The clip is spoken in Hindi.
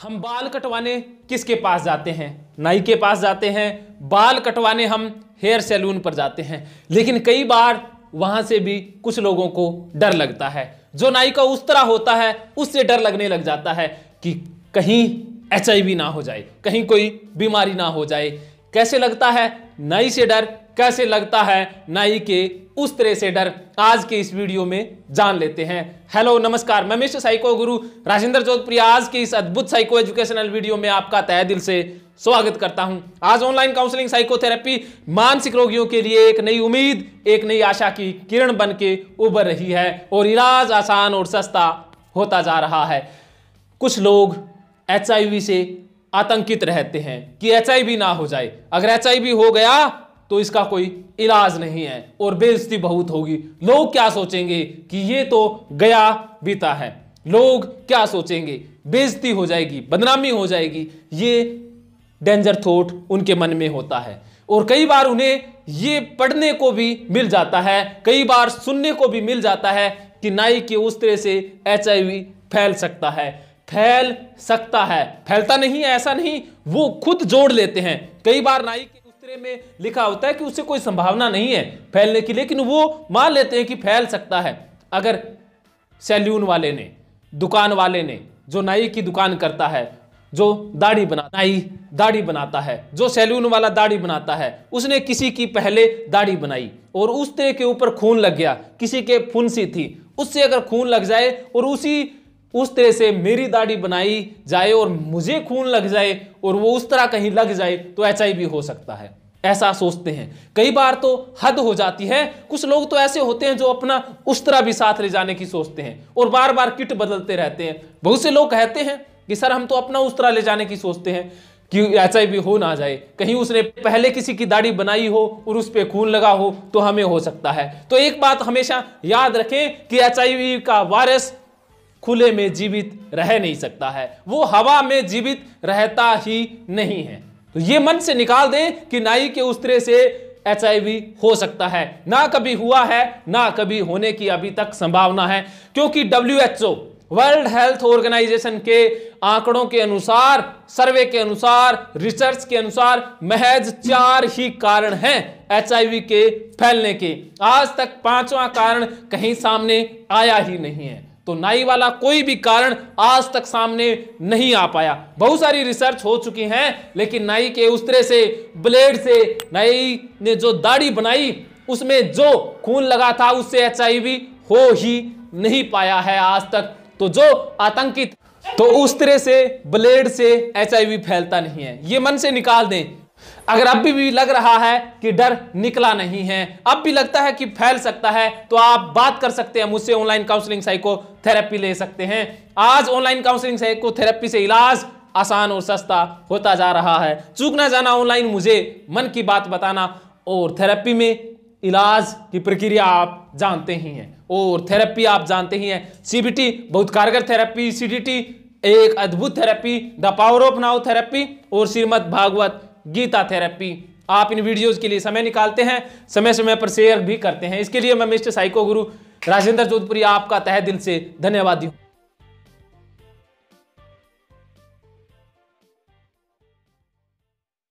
हम बाल कटवाने किसके पास जाते हैं? नाई के पास जाते हैं। बाल कटवाने हम हेयर सैलून पर जाते हैं। लेकिन कई बार वहां से भी कुछ लोगों को डर लगता है। जो नाई का उस्तरा होता है उससे डर लगने लग जाता है कि कहीं HIV ना हो जाए, कहीं कोई बीमारी ना हो जाए। कैसे लगता है नाई से डर? कैसे लगता है नाई के उस्तरे से डर? आज के इस वीडियो में जान लेते हैं। हेलो नमस्कार, मैं मिस्टर साइको गुरु राजेंद्र जोधपुरी आज के इस अद्भुत साइको एजुकेशनल वीडियो में आपका तहे दिल से स्वागत करता हूं। आज ऑनलाइन काउंसलिंग साइकोथेरेपी मानसिक रोगियों के लिए एक नई उम्मीद, एक नई आशा की किरण बन के उभर रही है और इलाज आसान और सस्ता होता जा रहा है। कुछ लोग HIV से आतंकित रहते हैं कि HIV ना हो जाए, अगर HIV हो गया तो इसका कोई इलाज नहीं है और बेइज्जती बहुत होगी। लोग क्या सोचेंगे कि ये तो गया बीता है, लोग क्या सोचेंगे, बेइज्जती हो जाएगी, बदनामी हो जाएगी। ये डेंजर थॉट उनके मन में होता है और कई बार उन्हें ये पढ़ने को भी मिल जाता है, कई बार सुनने को भी मिल जाता है कि नाई के उस्तरे से HIV फैल सकता है। फैल सकता है, फैलता नहीं है ऐसा नहीं, वो खुद जोड़ लेते हैं। कई बार नाई के उस्तरे में लिखा होता है कि उससे कोई संभावना नहीं है फैलने की, लेकिन वो मान लेते हैं कि फैल सकता है। अगर सैलून वाले ने, दुकान वाले ने, जो नाई की दुकान करता है, जो दाढ़ी बनाता, नाई दाढ़ी बनाता है, जो सैलून वाला दाढ़ी बनाता है, उसने किसी की पहले दाढ़ी बनाई और उस्तरे के ऊपर खून लग गया, किसी के फुंसी थी, उससे अगर खून लग जाए और उस तरह से मेरी दाढ़ी बनाई जाए और मुझे खून लग जाए और वो उस तरह कहीं लग जाए तो HIV हो सकता है, ऐसा सोचते हैं। कई बार तो हद हो जाती है। कुछ लोग तो ऐसे होते हैं जो अपना उस्तरा भी साथ ले जाने की सोचते हैं और बार बार किट बदलते रहते हैं। बहुत से लोग कहते हैं कि सर हम तो अपना उस्तरा ले जाने की सोचते हैं कि HIV हो ना जाए, कहीं उसने पहले किसी की दाढ़ी बनाई हो और उस पर खून लगा हो तो हमें हो सकता है। तो एक बात हमेशा याद रखें कि HIV का वायरस खुले में जीवित रह नहीं सकता है, वो हवा में जीवित रहता ही नहीं है। तो ये मन से निकाल दें कि नाई के उस्तरे से HIV हो सकता है। ना कभी हुआ है, ना कभी होने की अभी तक संभावना है, क्योंकि WHO वर्ल्ड हेल्थ ऑर्गेनाइजेशन के आंकड़ों के अनुसार, सर्वे के अनुसार, रिसर्च के अनुसार महज 4 ही कारण हैं HIV के फैलने के। आज तक 5वां कारण कहीं सामने आया ही नहीं है। तो नाई वाला कोई भी कारण आज तक सामने नहीं आ पाया। बहुत सारी रिसर्च हो चुकी हैं, लेकिन नाई के उस्तरे से, ब्लेड से नाई ने जो दाढ़ी बनाई उसमें जो खून लगा था उससे HIV हो ही नहीं पाया है आज तक। तो जो आतंकित, तो उस्तरे से, ब्लेड से HIV फैलता नहीं है, ये मन से निकाल दें। अगर अब भी लग रहा है कि डर निकला नहीं है, अब भी लगता है कि फैल सकता है, तो आप बात कर सकते हैं मुझसे, ऑनलाइन काउंसलिंग साइकोथेरेपी ले सकते हैं। आज ऑनलाइन काउंसलिंग साइकोथेरेपी से इलाज आसान और सस्ता होता जा रहा है। चूक ना जाना ऑनलाइन मुझे मन की बात बताना। और थेरेपी में इलाज की प्रक्रिया आप जानते ही हैं और थेरेपी आप जानते ही हैं। CBT बहुत कारगर थेरेपी, CDT एक अद्भुत therapy, the power of now therapy और श्रीमद् भागवत गीता थेरेपी। आप इन वीडियोस के लिए समय निकालते हैं, समय समय पर शेयर भी करते हैं। इसके लिए मैं मिस्टर साइको गुरु राजेंद्र जोधपुरी आपका तहे दिल से धन्यवादी हूं।